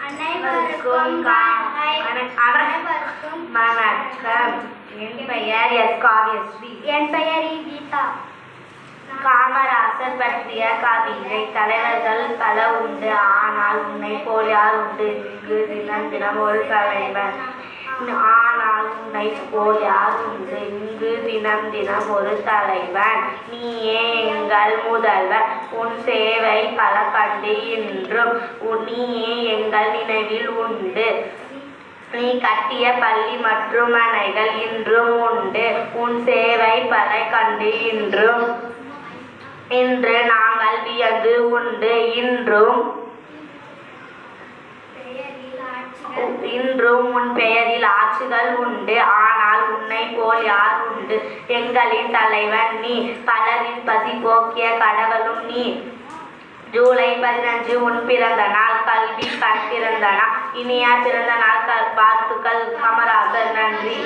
அனைவருக்கும் வணக்கம். என் பெயர் எஸ். காவியஸ்ரீ. என் பெயர் கீதா. காமராசர் பற்றிய கவிதை. தலைவர்கள் பல உண்டு, ஆனால் உன்னை போல் யார் உண்டு? இங்கு தினம் தினம் ஒரு தலைவன். ஆனால் உன்னை போல் யார் உண்டு? இங்கு தினம் தினம் ஒரு தலைவன். நீயே எங்கள் முதல்வன், உன் சேவை பல கண்டு இன்றும் நீயே எங்கள் நினைவில் உண்டு. நீ கட்டிய பள்ளி மற்றும் மனைகள் இன்றும் உண்டு, உன் சேவை பல கண்டு இன்று நாங்கள் வியந்து உண்டு. இன்றும் உன் பெயரில் ஆட்சிகள் உண்டு, ஆனால் உன்னை போல் யார் உண்டு? எங்களின் தலைவன் நீ, பலரின் பசி போக்கிய கடவுளும் நீ. ஜூலை 15 உன் பிறந்த நாள், கல்வி கண் திறந்த நாள். இனிய பிறந்த நாள் வாழ்த்துக்கள் காமராஜர். நன்றி.